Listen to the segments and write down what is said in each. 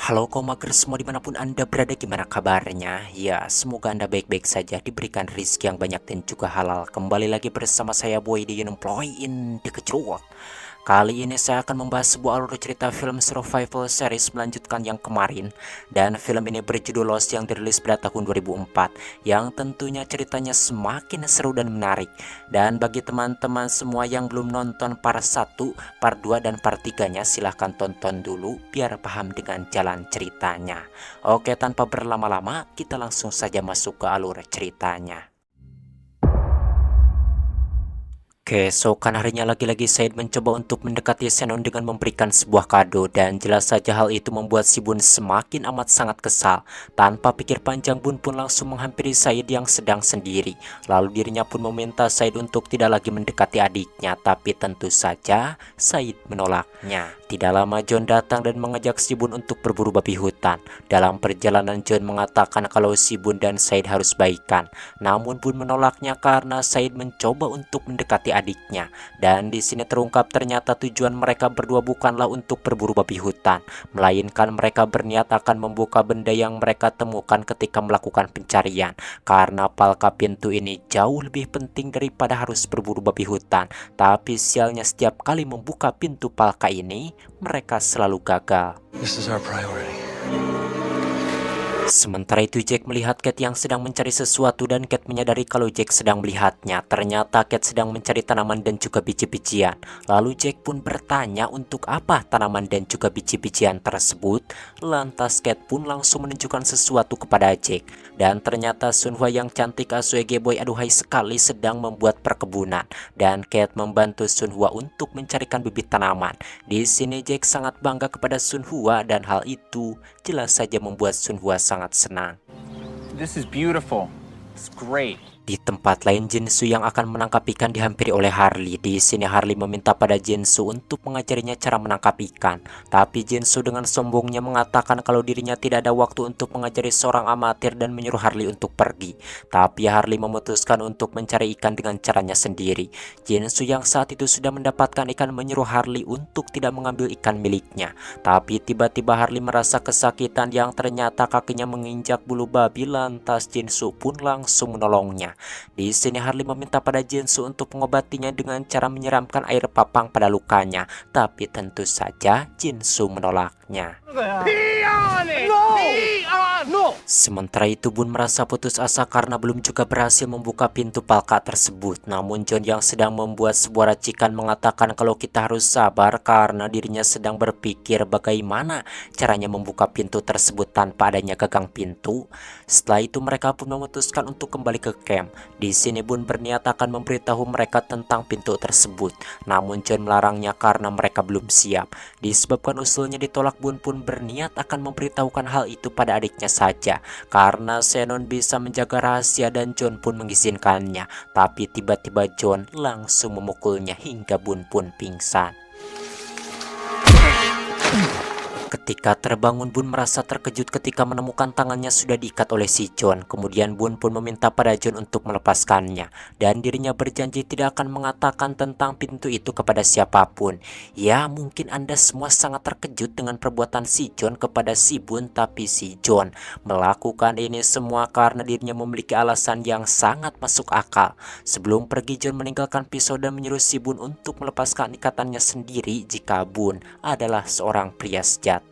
Halo komagers semua dimanapun anda berada, gimana kabarnya? Ya, semoga anda baik-baik saja, diberikan rezeki yang banyak dan juga halal. Kembali lagi bersama saya Boy di Unemploy in the Kecruot. Kali ini saya akan membahas sebuah alur cerita film survival series melanjutkan yang kemarin. Dan film ini berjudul Lost yang dirilis pada tahun 2004, yang tentunya ceritanya semakin seru dan menarik. Dan bagi teman-teman semua yang belum nonton part 1, part 2, dan part 3-nya, silahkan tonton dulu biar paham dengan jalan ceritanya. Oke, tanpa berlama-lama, kita langsung saja masuk ke alur ceritanya. Keesokan harinya lagi-lagi Said mencoba untuk mendekati Senon dengan memberikan sebuah kado, dan jelas saja hal itu membuat si Bun semakin amat sangat kesal. Tanpa pikir panjang, Bun pun langsung menghampiri Said yang sedang sendiri. Lalu dirinya pun meminta Said untuk tidak lagi mendekati adiknya, tapi tentu saja Said menolaknya. Tidak lama John datang dan mengajak si Bun untuk berburu babi hutan. Dalam perjalanan John mengatakan kalau si Bun dan Said harus baikan. Namun Bun menolaknya karena Said mencoba untuk mendekati adiknya. Dan di sini terungkap ternyata tujuan mereka berdua bukanlah untuk berburu babi hutan, melainkan mereka berniat akan membuka benda yang mereka temukan ketika melakukan pencarian. Karena palka pintu ini jauh lebih penting daripada harus berburu babi hutan. Tapi sialnya setiap kali membuka pintu palka ini, mereka selalu gagal. This is our priority. Sementara itu Jack melihat Kate yang sedang mencari sesuatu, dan Kate menyadari kalau Jack sedang melihatnya. Ternyata Kate sedang mencari tanaman dan juga biji-bijian. Lalu Jack pun bertanya untuk apa tanaman dan juga biji-bijian tersebut. Lantas Kate pun langsung menunjukkan sesuatu kepada Jack. Dan ternyata Sunhwa yang cantik Asuege Boy aduhai sekali sedang membuat perkebunan. Dan Kate membantu Sunhwa untuk mencarikan bibit tanaman. Di sini Jack sangat bangga kepada Sunhwa, dan hal itu jelas saja membuat Sunhwa sangat senang. This is beautiful. It's great. Di tempat lain, Jinsu yang akan menangkap ikan dihampiri oleh Harley. Di sini Harley meminta pada Jinsu untuk mengajarinya cara menangkap ikan. Tapi Jinsu dengan sombongnya mengatakan kalau dirinya tidak ada waktu untuk mengajari seorang amatir dan menyuruh Harley untuk pergi. Tapi Harley memutuskan untuk mencari ikan dengan caranya sendiri. Jinsu yang saat itu sudah mendapatkan ikan menyuruh Harley untuk tidak mengambil ikan miliknya. Tapi tiba-tiba Harley merasa kesakitan yang ternyata kakinya menginjak bulu babi, lantas Jinsu pun langsung menolongnya. Di sini Harley meminta pada Jinsu untuk mengobatinya dengan cara menyiramkan air papang pada lukanya, tapi tentu saja Jinsu menolaknya. Sementara itu Bun merasa putus asa karena belum juga berhasil membuka pintu palka tersebut. Namun John yang sedang membuat sebuah racikan mengatakan kalau kita harus sabar karena dirinya sedang berpikir bagaimana caranya membuka pintu tersebut tanpa adanya gagang pintu. Setelah itu mereka pun memutuskan untuk kembali ke camp. Di sini Bun berniat akan memberitahu mereka tentang pintu tersebut. Namun John melarangnya karena mereka belum siap. Disebabkan usulnya ditolak, Bun pun berniat akan memberitahukan hal itu pada adiknya saja, karena Shannon bisa menjaga rahasia dan John pun mengizinkannya. Tapi tiba-tiba John langsung memukulnya hingga Bun pun pingsan. Ketika terbangun, Bun merasa terkejut ketika menemukan tangannya sudah diikat oleh si John. Kemudian Bun pun meminta pada John untuk melepaskannya, dan dirinya berjanji tidak akan mengatakan tentang pintu itu kepada siapapun. Ya, mungkin Anda semua sangat terkejut dengan perbuatan si John kepada si Bun, tapi si John melakukan ini semua karena dirinya memiliki alasan yang sangat masuk akal. Sebelum pergi, John meninggalkan pisau dan menyuruh si Bun untuk melepaskan ikatannya sendiri jika Bun adalah seorang pria sejati.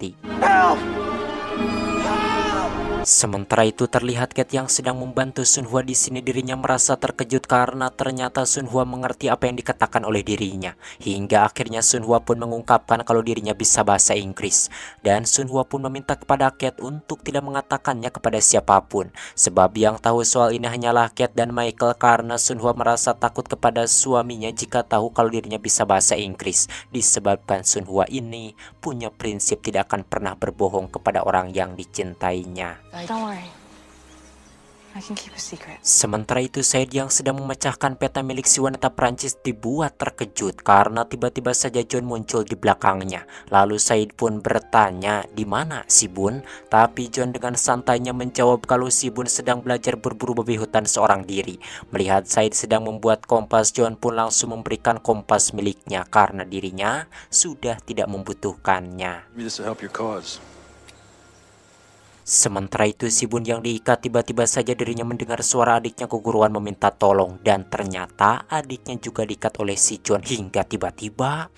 Sementara itu terlihat Kate yang sedang membantu Sunhwa. Di sini dirinya merasa terkejut karena ternyata Sunhwa mengerti apa yang dikatakan oleh dirinya. Hingga akhirnya Sunhwa pun mengungkapkan kalau dirinya bisa bahasa Inggris. Dan Sunhwa pun meminta kepada Kate untuk tidak mengatakannya kepada siapapun. Sebab yang tahu soal ini hanyalah Kate dan Michael, karena Sunhwa merasa takut kepada suaminya jika tahu kalau dirinya bisa bahasa Inggris. Disebabkan Sunhwa ini punya prinsip tidak akan pernah berbohong kepada orang yang dicintainya. Don't worry. I can keep a secret. Sementara itu Said yang sedang memecahkan peta milik si wanita Prancis dibuat terkejut karena tiba-tiba saja John muncul di belakangnya. Lalu Said pun bertanya di mana si Bun, tapi John dengan santainya menjawab kalau si Bun sedang belajar berburu babi hutan seorang diri. Melihat Said sedang membuat kompas, John pun langsung memberikan kompas miliknya karena dirinya sudah tidak membutuhkannya. Maybe this will help your cause. Sementara itu si Bun yang diikat tiba-tiba saja dirinya mendengar suara adiknya keguruan meminta tolong dan ternyata adiknya juga diikat oleh si John hingga tiba-tiba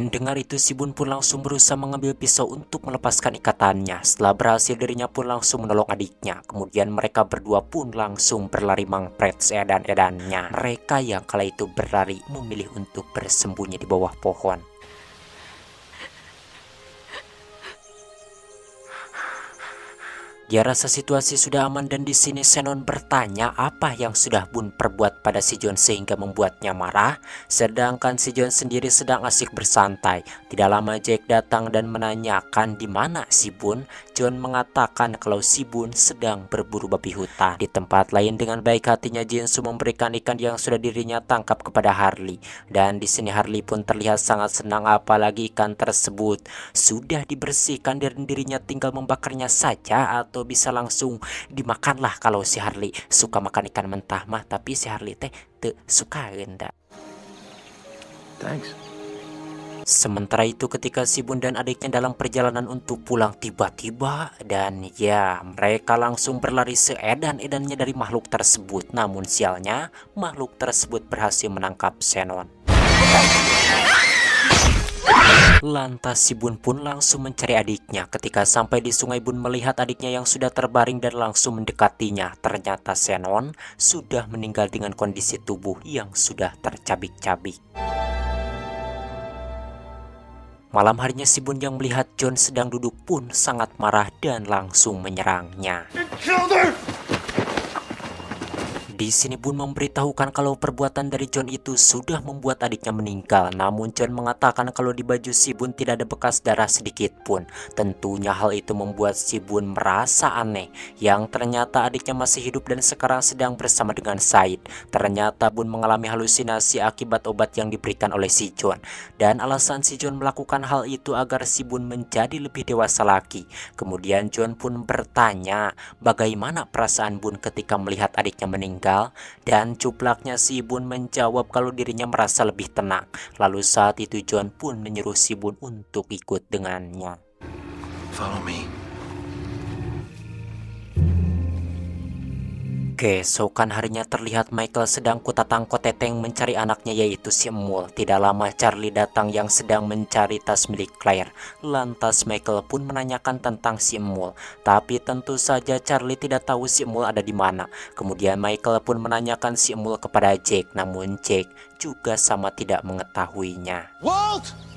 mendengar itu si Bun pun langsung berusaha mengambil pisau untuk melepaskan ikatannya. Setelah berhasil dirinya pun langsung menolong adiknya. Kemudian mereka berdua pun langsung berlari mangpret seedan-edannya. Mereka yang kala itu berlari memilih untuk bersembunyi di bawah pohon. Dia rasa situasi sudah aman dan di sini Shannon bertanya apa yang sudah Bun perbuat pada si John sehingga membuatnya marah. Sedangkan si John sendiri sedang asik bersantai. Tidak lama Jack datang dan menanyakan di mana si Bun. John mengatakan kalau si Bun sedang berburu babi hutan. Di tempat lain dengan baik hatinya Jinsu memberikan ikan yang sudah dirinya tangkap kepada Harley. Dan di sini Harley pun terlihat sangat senang apalagi ikan tersebut sudah dibersihkan dan dirinya tinggal membakarnya saja atau bisa langsung dimakanlah kalau si Harley suka makan ikan mentah mah, tapi si Harley teh teu suka genda. Thanks. Sementara itu ketika si Bun dan adiknya dalam perjalanan untuk pulang tiba-tiba dan ya mereka langsung berlari seedan-edannya dari makhluk tersebut. Namun sialnya makhluk tersebut berhasil menangkap Shannon. Lantas si Bun pun langsung mencari adiknya. Ketika sampai di sungai Bun melihat adiknya yang sudah terbaring dan langsung mendekatinya. Ternyata Shannon sudah meninggal dengan kondisi tubuh yang sudah tercabik-cabik. Malam harinya si Bun yang melihat John sedang duduk pun sangat marah dan langsung menyerangnya. Di sini Bun memberitahukan kalau perbuatan dari John itu sudah membuat adiknya meninggal. Namun John mengatakan kalau di baju si Bun tidak ada bekas darah sedikit pun. Tentunya hal itu membuat si Bun merasa aneh. Yang ternyata adiknya masih hidup dan sekarang sedang bersama dengan Said. Ternyata Bun mengalami halusinasi akibat obat yang diberikan oleh si John. Dan alasan si John melakukan hal itu agar si Bun menjadi lebih dewasa lagi. Kemudian John pun bertanya bagaimana perasaan Bun ketika melihat adiknya meninggal. Dan cuplaknya si Bun menjawab kalau dirinya merasa lebih tenang. Lalu saat itu John pun menyuruh si Bun untuk ikut dengannya. Follow me. Keesokan harinya terlihat Michael sedang kutatang-koteteng mencari anaknya yaitu si Emul. Tidak lama Charlie datang yang sedang mencari tas milik Claire. Lantas Michael pun menanyakan tentang si Emul. Tapi tentu saja Charlie tidak tahu si Emul ada di mana. Kemudian Michael pun menanyakan si Emul kepada Jack. Namun Jack juga sama tidak mengetahuinya. Walt!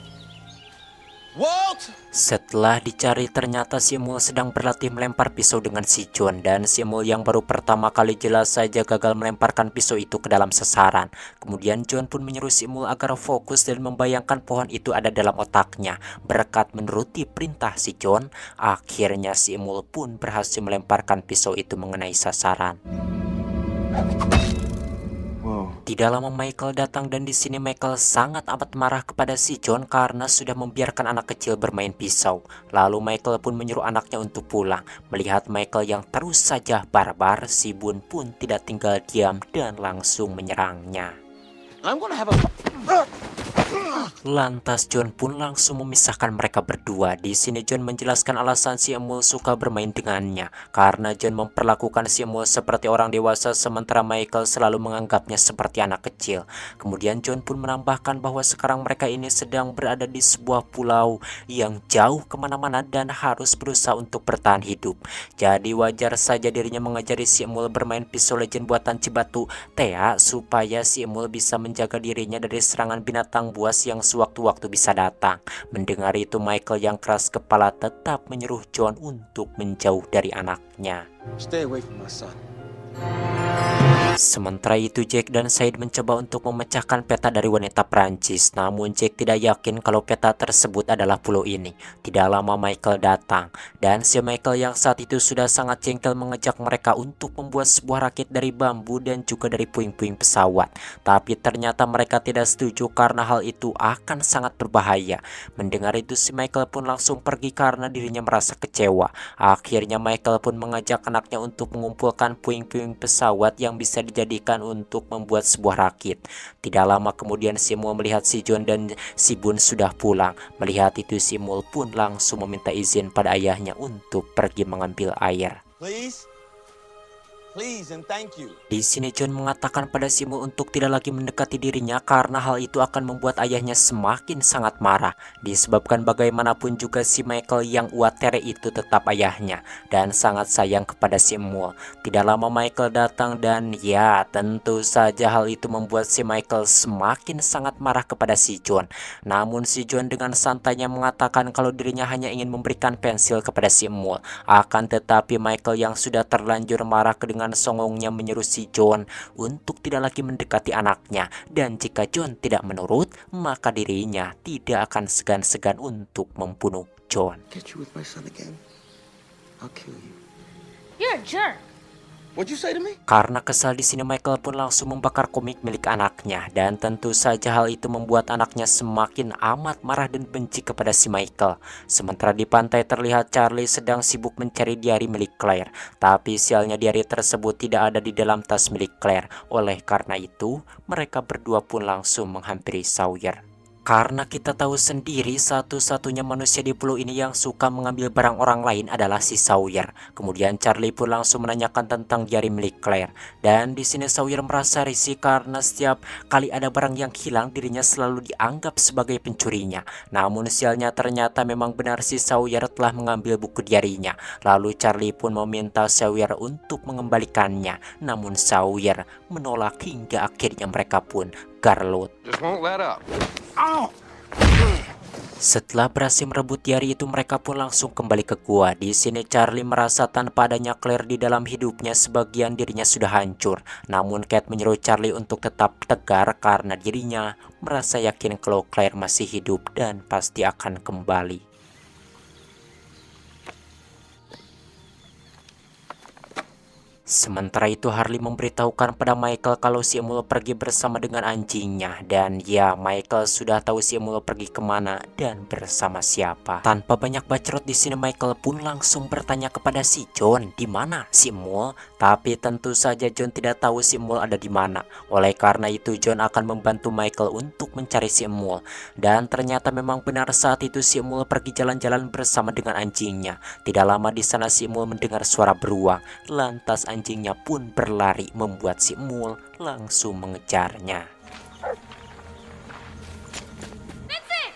Setelah dicari ternyata si Emul sedang berlatih melempar pisau dengan si John. Dan si Emul yang baru pertama kali jelas saja gagal melemparkan pisau itu ke dalam sasaran. Kemudian John pun menyuruh si Emul agar fokus dan membayangkan pohon itu ada dalam otaknya. Berkat menuruti perintah si John, akhirnya si Emul pun berhasil melemparkan pisau itu mengenai sasaran. Tidak lama Michael datang dan di sini Michael sangat amat marah kepada si John karena sudah membiarkan anak kecil bermain pisau. Lalu Michael pun menyuruh anaknya untuk pulang. Melihat Michael yang terus saja barbar, si Bun pun tidak tinggal diam dan langsung menyerangnya. Lantas John pun langsung memisahkan mereka berdua. Di sini John menjelaskan alasan si Emul suka bermain dengannya karena John memperlakukan si Emul seperti orang dewasa sementara Michael selalu menganggapnya seperti anak kecil. Kemudian John pun menambahkan bahwa sekarang mereka ini sedang berada di sebuah pulau yang jauh kemana-mana dan harus berusaha untuk bertahan hidup. Jadi wajar saja dirinya mengajari si Emul bermain pisau legend buatan Cibatu Tea supaya si Emul bisa menjaga dirinya dari serangan binatang buas yang sewaktu-waktu bisa datang. Mendengar itu Michael yang keras kepala tetap menyuruh John untuk menjauh dari anaknya. Stay away from my son. Sementara itu Jack dan Said mencoba untuk memecahkan peta dari wanita Prancis. Namun Jack tidak yakin kalau peta tersebut adalah pulau ini. Tidak lama Michael datang. Dan si Michael yang saat itu sudah sangat jengkel mengajak mereka untuk membuat sebuah rakit dari bambu dan juga dari puing-puing pesawat. Tapi ternyata mereka tidak setuju karena hal itu akan sangat berbahaya. Mendengar itu si Michael pun langsung pergi karena dirinya merasa kecewa. Akhirnya Michael pun mengajak anaknya untuk mengumpulkan puing-puing pesawat pesawat yang bisa dijadikan untuk membuat sebuah rakit. Tidak lama kemudian Simul melihat si John dan si Bun sudah pulang. Melihat itu Simul pun langsung meminta izin pada ayahnya untuk pergi mengambil air. Please and thank you. Di sini John mengatakan pada Simul untuk tidak lagi mendekati dirinya karena hal itu akan membuat ayahnya semakin sangat marah. Disebabkan bagaimanapun juga si Michael yang uatere itu tetap ayahnya dan sangat sayang kepada Simul. Tidak lama Michael datang dan ya tentu saja hal itu membuat si Michael semakin sangat marah kepada si John. Namun si John dengan santainya mengatakan kalau dirinya hanya ingin memberikan pensil kepada Simul. Akan tetapi Michael yang sudah terlanjur marah dengan songongnya menyuruh si John untuk tidak lagi mendekati anaknya, dan jika John tidak menurut maka dirinya tidak akan segan-segan untuk membunuh John. Get you with my son again, I'll kill you. You're a jerk. What'd you say to me? Karena kesal di sini Michael pun langsung membakar komik milik anaknya dan tentu saja hal itu membuat anaknya semakin amat marah dan benci kepada si Michael. Sementara di pantai terlihat Charlie sedang sibuk mencari diari milik Claire, tapi sialnya diari tersebut tidak ada di dalam tas milik Claire. Oleh karena itu mereka berdua pun langsung menghampiri Sawyer. Karena kita tahu sendiri satu-satunya manusia di pulau ini yang suka mengambil barang orang lain adalah si Sawyer. Kemudian Charlie pun langsung menanyakan tentang diari milik Claire. Dan di sini Sawyer merasa risih karena setiap kali ada barang yang hilang dirinya selalu dianggap sebagai pencurinya. Namun sialnya ternyata memang benar si Sawyer telah mengambil buku diarinya. Lalu Charlie pun meminta Sawyer untuk mengembalikannya. Namun Sawyer menolak hingga akhirnya mereka pun garlut. Just won't let up. Setelah berhasil merebut diari itu mereka pun langsung kembali ke gua. Di sini Charlie merasa tanpa adanya Claire di dalam hidupnya sebagian dirinya sudah hancur. Namun Kate menyuruh Charlie untuk tetap tegar karena dirinya merasa yakin kalau Claire masih hidup dan pasti akan kembali. Sementara itu Harley memberitahukan pada Michael kalau si Emul pergi bersama dengan anjingnya. Dan ya Michael sudah tahu si Emul pergi kemana dan bersama siapa. Tanpa banyak bacot di sini Michael pun langsung bertanya kepada si John, di mana si Emul? Tapi tentu saja John tidak tahu si Emul ada di mana. Oleh karena itu John akan membantu Michael untuk mencari si Emul. Dan ternyata memang benar saat itu si Emul pergi jalan-jalan bersama dengan anjingnya. Tidak lama di sana si Emul mendengar suara beruang. Lantas anjingnya pun berlari membuat si Emul langsung mengejarnya. Vincent!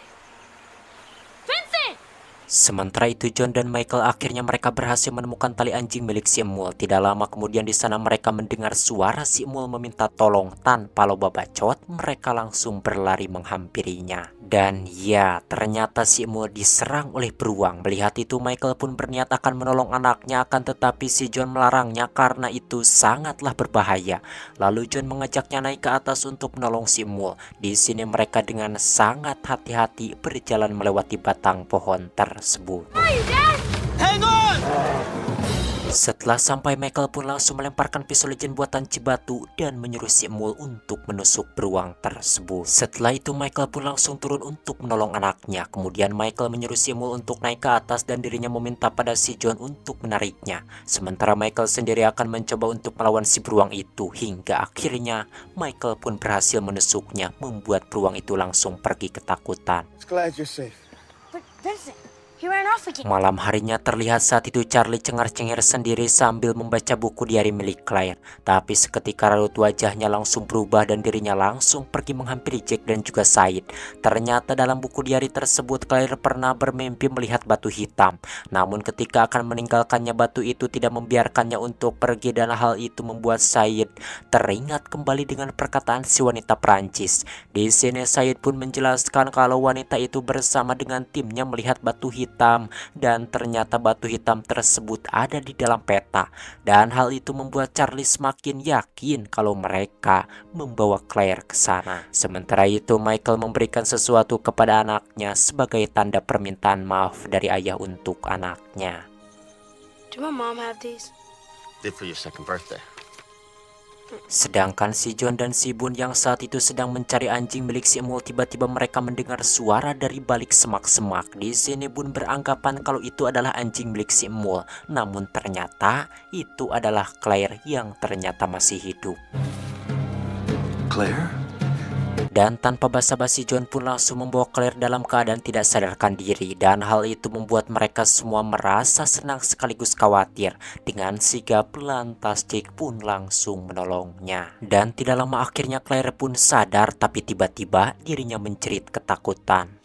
Vincent! Sementara itu John dan Michael akhirnya mereka berhasil menemukan tali anjing milik si Emul. Tidak lama kemudian di sana mereka mendengar suara si Emul meminta tolong. Tanpa loba bacot mereka langsung berlari menghampirinya. Dan ya ternyata si Emul diserang oleh beruang. Melihat itu Michael pun berniat akan menolong anaknya, akan tetapi si John melarangnya karena itu sangatlah berbahaya. Lalu John mengajaknya naik ke atas untuk menolong si Emul. Di sini mereka dengan sangat hati-hati berjalan melewati batang pohon tersebut. Hang on! Setelah sampai Michael pun langsung melemparkan pisau legend buatan Cibatu dan menyuruh si Emul untuk menusuk beruang tersebut. Setelah itu Michael pun langsung turun untuk menolong anaknya. Kemudian Michael menyuruh si Emul untuk naik ke atas dan dirinya meminta pada si John untuk menariknya. Sementara Michael sendiri akan mencoba untuk melawan si beruang itu hingga akhirnya Michael pun berhasil menusuknya, membuat beruang itu langsung pergi ketakutan. Glad you're safe. But Vincent, he ran off again. Malam harinya terlihat saat itu Charlie cengar-cengir sendiri sambil membaca buku diari milik Claire. Tapi seketika raut wajahnya langsung berubah dan dirinya langsung pergi menghampiri Jack dan juga Said. Ternyata dalam buku diari tersebut Claire pernah bermimpi melihat batu hitam. Namun ketika akan meninggalkannya batu itu tidak membiarkannya untuk pergi dan hal itu membuat Said teringat kembali dengan perkataan si wanita Perancis. Di sini Said pun menjelaskan kalau wanita itu bersama dengan timnya melihat batu hitam dan ternyata batu hitam tersebut ada di dalam peta, dan hal itu membuat Charlie semakin yakin kalau mereka membawa Claire ke sana. Sementara itu Michael memberikan sesuatu kepada anaknya sebagai tanda permintaan maaf dari ayah untuk anaknya. Do my mom have these? Did for your second birthday. Sedangkan si John dan si Bun yang saat itu sedang mencari anjing milik si Emul, tiba-tiba mereka mendengar suara dari balik semak-semak. Di sini Bun beranggapan kalau itu adalah anjing milik si Emul, namun ternyata itu adalah Claire yang ternyata masih hidup. Claire? Dan tanpa basa-basi John pun langsung membawa Claire dalam keadaan tidak sadarkan diri, dan hal itu membuat mereka semua merasa senang sekaligus khawatir. Dengan sigap lantas Jake pun langsung menolongnya. Dan tidak lama akhirnya Claire pun sadar, tapi tiba-tiba dirinya menjerit ketakutan.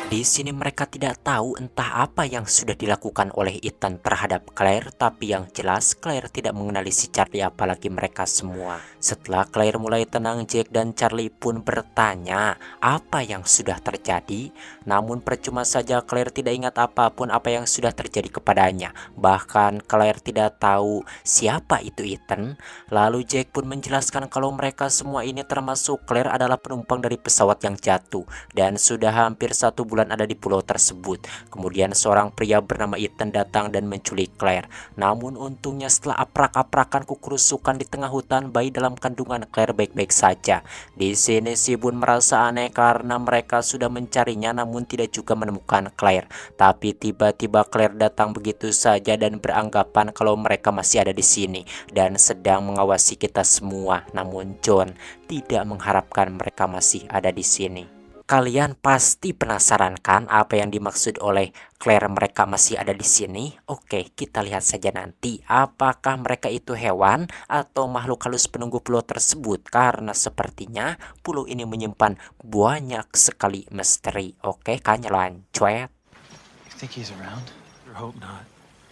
Di sini mereka tidak tahu entah apa yang sudah dilakukan oleh Ethan terhadap Claire, tapi yang jelas Claire tidak mengenali si Charlie apalagi mereka semua. Setelah Claire mulai tenang, Jake dan Charlie pun bertanya apa yang sudah terjadi. Namun percuma saja, Claire tidak ingat apapun apa yang sudah terjadi kepadanya. Bahkan Claire tidak tahu siapa itu Ethan. Lalu Jake pun menjelaskan kalau mereka semua ini termasuk Claire adalah penumpang dari pesawat yang jatuh dan sudah hampir 1 bulan ada di pulau tersebut. Kemudian seorang pria bernama Ethan datang dan menculik Claire. Namun untungnya setelah aprak-aprakan kukurusukan di tengah hutan, bayi dalam kandungan Claire baik-baik saja. Di sini si Bun merasa aneh karena mereka sudah mencarinya namun tidak juga menemukan Claire. Tapi tiba-tiba Claire datang begitu saja dan beranggapan kalau mereka masih ada di sini dan sedang mengawasi kita semua. Namun John tidak mengharapkan mereka masih ada di sini. Kalian pasti penasaran kan apa yang dimaksud oleh Claire mereka masih ada di sini? Oke, kita lihat saja nanti apakah mereka itu hewan atau makhluk halus penunggu pulau tersebut, karena sepertinya pulau ini menyimpan banyak sekali misteri. Oke, kan lanjut. You think he's around? I hope not.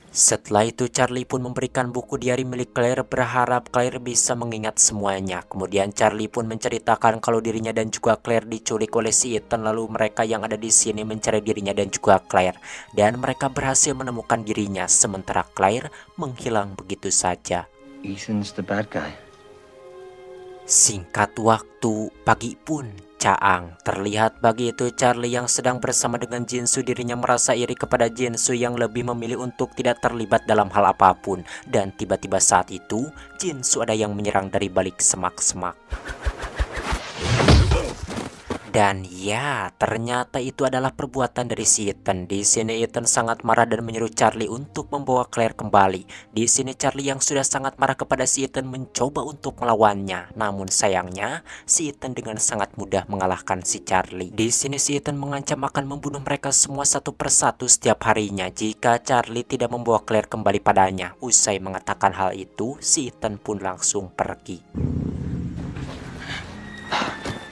Setelah itu Charlie pun memberikan buku diari milik Claire, berharap Claire bisa mengingat semuanya. Kemudian Charlie pun menceritakan kalau dirinya dan juga Claire diculik oleh si Ethan, lalu mereka yang ada di sini mencari dirinya dan juga Claire. Dan mereka berhasil menemukan dirinya, sementara Claire menghilang begitu saja. Ethan's the bad guy. Singkat waktu, pagi pun caang. Terlihat pagi itu Charlie yang sedang bersama dengan Jinsu, dirinya merasa iri kepada Jinsu yang lebih memilih untuk tidak terlibat dalam hal apapun. Dan tiba-tiba saat itu, Jinsu ada yang menyerang dari balik semak-semak. Dan ya, ternyata itu adalah perbuatan dari si Ethan. Di sini Ethan sangat marah dan menyuruh Charlie untuk membawa Claire kembali. Di sini Charlie yang sudah sangat marah kepada si Ethan mencoba untuk melawannya. Namun sayangnya, si Ethan dengan sangat mudah mengalahkan si Charlie. Di sini si Ethan mengancam akan membunuh mereka semua satu persatu setiap harinya jika Charlie tidak membawa Claire kembali padanya. Usai mengatakan hal itu, si Ethan pun langsung pergi.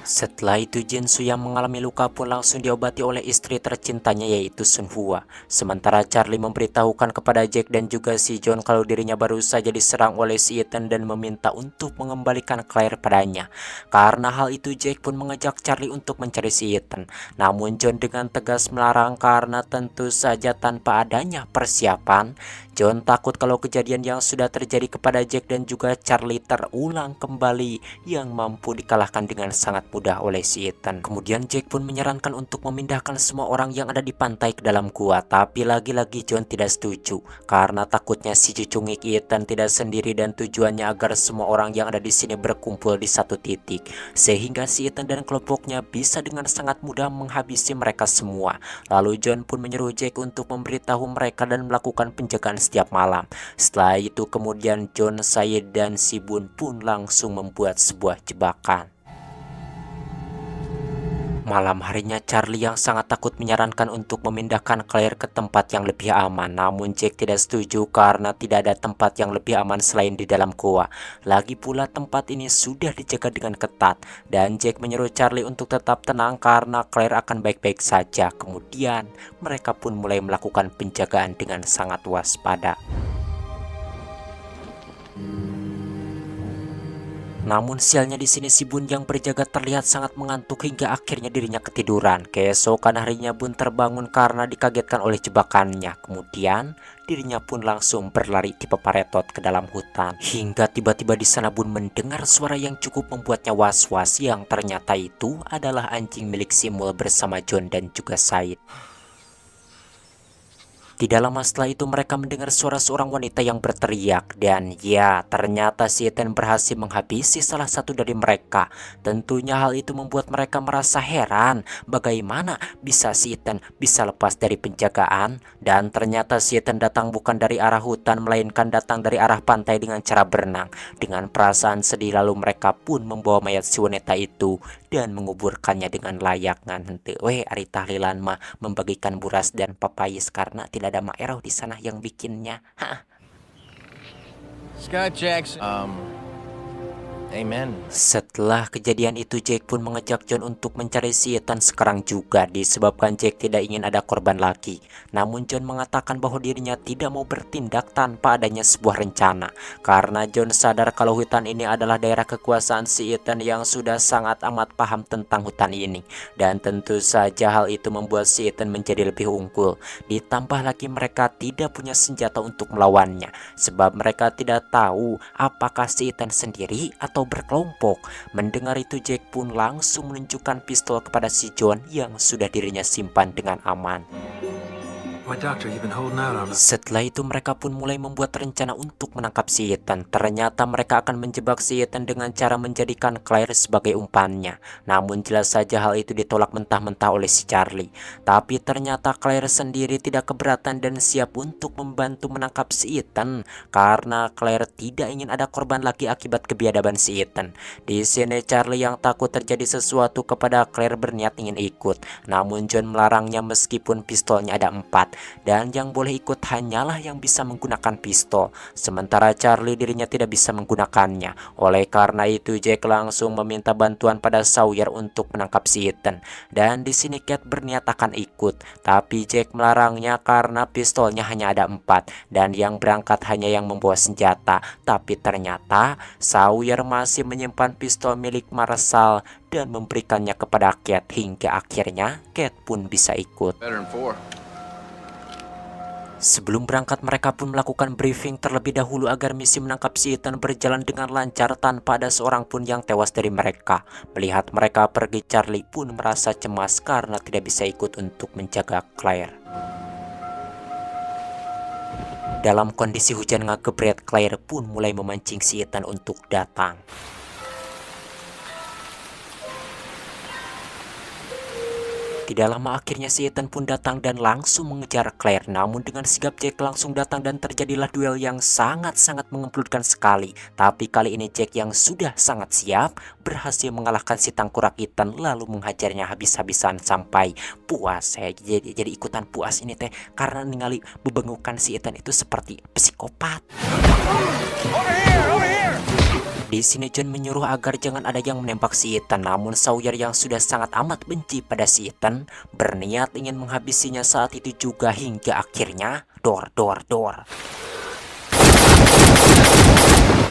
Setelah itu Jinsu yang mengalami luka pun langsung diobati oleh istri tercintanya yaitu Sun Hua. Sementara Charlie memberitahukan kepada Jack dan juga si John kalau dirinya baru saja diserang oleh si Ethan dan meminta untuk mengembalikan Claire padanya. Karena hal itu Jack pun mengajak Charlie untuk mencari si Ethan. Namun John dengan tegas melarang karena tentu saja tanpa adanya persiapan. John takut kalau kejadian yang sudah terjadi kepada Jack dan juga Charlie terulang kembali yang mampu dikalahkan dengan sangat mudah oleh si Ethan. Kemudian Jack pun menyarankan untuk memindahkan semua orang yang ada di pantai ke dalam gua, tapi lagi-lagi John tidak setuju karena takutnya si cucungik Ethan tidak sendiri dan tujuannya agar semua orang yang ada di sini berkumpul di satu titik sehingga si Ethan dan kelompoknya bisa dengan sangat mudah menghabisi mereka semua. Lalu John pun menyuruh Jack untuk memberitahu mereka dan melakukan penjagaan setiap malam. Setelah itu kemudian John, Sayid dan si Bun pun langsung membuat sebuah jebakan. Malam harinya Charlie yang sangat takut menyarankan untuk memindahkan Claire ke tempat yang lebih aman. Namun Jack tidak setuju karena tidak ada tempat yang lebih aman selain di dalam goa. Lagi pula tempat ini sudah dijaga dengan ketat. Dan Jack menyuruh Charlie untuk tetap tenang karena Claire akan baik-baik saja. Kemudian mereka pun mulai melakukan penjagaan dengan sangat waspada. Namun sialnya di sini si Bun yang berjaga terlihat sangat mengantuk hingga akhirnya dirinya ketiduran. Keesokan harinya Bun terbangun karena dikagetkan oleh jebakannya. Kemudian dirinya pun langsung berlari tipe paretot ke dalam hutan. Hingga tiba-tiba di sana Bun mendengar suara yang cukup membuatnya was-was, yang ternyata itu adalah anjing milik Simul bersama John dan juga Sayid. Tidak lama setelah itu mereka mendengar suara seorang wanita yang berteriak dan ya ternyata si Ethan berhasil menghabisi salah satu dari mereka. Tentunya hal itu membuat mereka merasa heran bagaimana bisa si Ethan bisa lepas dari penjagaan dan ternyata si Ethan datang bukan dari arah hutan melainkan datang dari arah pantai dengan cara berenang. Dengan perasaan sedih lalu mereka pun membawa mayat si wanita itu dan menguburkannya dengan layak. Nanti ari tahlilan mah membagikan buras dan papayis karena tidak ada Mak Eroh di sana yang bikinnya. Scott Jackson. Amen. Setelah kejadian itu Jack pun mengajak John untuk mencari si Ethan sekarang juga disebabkan Jack tidak ingin ada korban lagi. Namun John mengatakan bahwa dirinya tidak mau bertindak tanpa adanya sebuah rencana. Karena John sadar kalau hutan ini adalah daerah kekuasaan si Ethan yang sudah sangat amat paham tentang hutan ini. Dan tentu saja hal itu membuat si Ethan menjadi lebih unggul. Ditambah lagi mereka tidak punya senjata untuk melawannya. Sebab mereka tidak tahu apakah si Ethan sendiri atau berkelompok. Mendengar itu Jack pun langsung menunjukkan pistol kepada si John yang sudah dirinya simpan dengan aman. My doctor, you've been holding out on us. Setelah itu mereka pun mulai membuat rencana untuk menangkap si Ethan. Ternyata mereka akan menjebak si Ethan dengan cara menjadikan Claire sebagai umpannya. Namun jelas saja hal itu ditolak mentah-mentah oleh si Charlie. Tapi ternyata Claire sendiri tidak keberatan dan siap untuk membantu menangkap si Ethan. Karena Claire tidak ingin ada korban lagi akibat kebiadaban si Ethan. Di sini Charlie yang takut terjadi sesuatu kepada Claire berniat ingin ikut. Namun John melarangnya meskipun pistolnya ada 4. Dan yang boleh ikut hanyalah yang bisa menggunakan pistol. Sementara Charlie dirinya tidak bisa menggunakannya. Oleh karena itu Jack langsung meminta bantuan pada Sawyer untuk menangkap si Ethan. Dan di sini Cat berniat akan ikut. Tapi Jack melarangnya karena pistolnya hanya ada 4. Dan yang berangkat hanya yang membawa senjata. Tapi ternyata Sawyer masih menyimpan pistol milik Marshall dan memberikannya kepada Cat hingga akhirnya Cat pun bisa ikut. Better than 4. Sebelum berangkat mereka pun melakukan briefing terlebih dahulu agar misi menangkap si Ethan berjalan dengan lancar tanpa ada seorang pun yang tewas dari mereka. Melihat mereka pergi Charlie pun merasa cemas karena tidak bisa ikut untuk menjaga Claire. Dalam kondisi hujan ngegebret, Claire pun mulai memancing si Ethan untuk datang. Tidak lama akhirnya si Ethan pun datang dan langsung mengejar Claire. Namun dengan sigap Jack langsung datang dan terjadilah duel yang sangat-sangat mengembludkan sekali. Tapi kali ini Jack yang sudah sangat siap berhasil mengalahkan si tangkurak Ethan lalu menghajarnya habis-habisan sampai puas. Saya jadi ikutan puas ini teh karena ningali bebengukan si Ethan itu seperti psikopat. Di sini John menyuruh agar jangan ada yang menembak si Ethan, namun Sawyer yang sudah sangat amat benci pada si Ethan berniat ingin menghabisinya saat itu juga hingga akhirnya dor.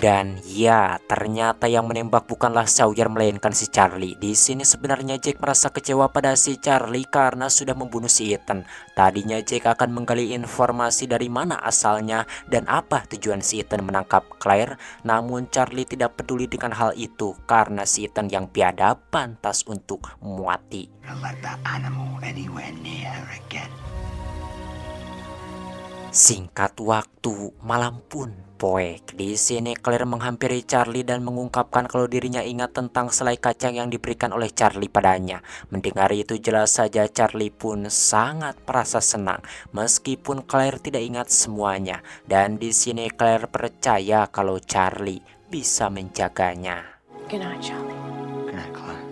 Dan ya, ternyata yang menembak bukanlah Sawyer melainkan si Charlie. Di sini sebenarnya Jack merasa kecewa pada si Charlie karena sudah membunuh si Ethan. Tadinya Jack akan menggali informasi dari mana asalnya dan apa tujuan si Ethan menangkap Claire. Namun Charlie tidak peduli dengan hal itu karena si Ethan yang biadab pantas untuk mati. Singkat waktu, malam pun poek. Di sini Claire menghampiri Charlie dan mengungkapkan kalau dirinya ingat tentang selai kacang yang diberikan oleh Charlie padanya. Mendengar itu jelas saja Charlie pun sangat merasa senang meskipun Claire tidak ingat semuanya. Dan di sini Claire percaya kalau Charlie bisa menjaganya. Good night, Charlie. Good night, Claire.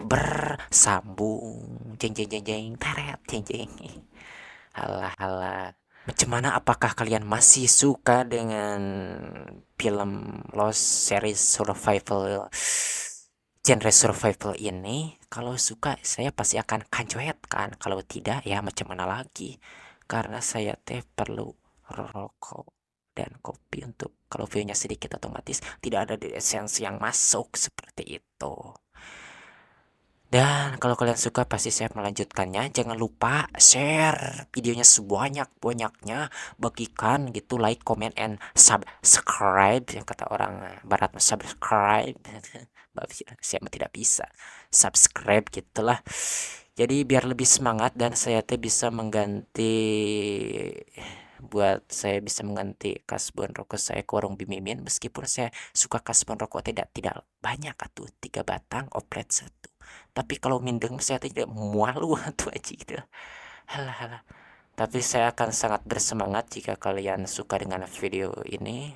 Bersambung jeng teret jeng. Halah. Macam mana, apakah kalian masih suka dengan film Lost series survival, genre survival ini? Kalau suka saya pasti akan kancoet kan. Kalau tidak ya macam mana lagi. Karena saya teh perlu rokok dan kopi untuk kalau view-nya sedikit otomatis tidak ada di esensi yang masuk seperti itu. Dan kalau kalian suka pasti saya melanjutkannya. Jangan lupa share videonya sebanyak-banyaknya. Bagikan gitu, like, comment, and subscribe. Yang kata orang barat subscribe. saya mah tidak bisa subscribe gitulah. Jadi biar lebih semangat dan saya teh bisa mengganti buat saya bisa mengganti kasbon rokok saya ke warung Bimimin, meskipun saya suka kasbon rokok tidak banyak atuh 3 batang oplet 1, tapi kalau mindeng saya tidak mual tuh aja gitu. Halah halah. Tapi saya akan sangat bersemangat jika kalian suka dengan video ini.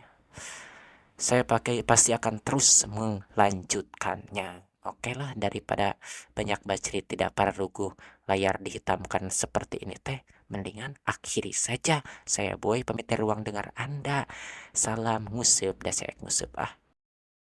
Saya pasti akan terus melanjutkannya. Oke lah, daripada banyak bacrit tidak pararugu layar dihitamkan seperti ini teh, mendingan akhiri saja. Saya Boy pamit dari ruang dengar Anda. Salam nguseup, da saya nguseup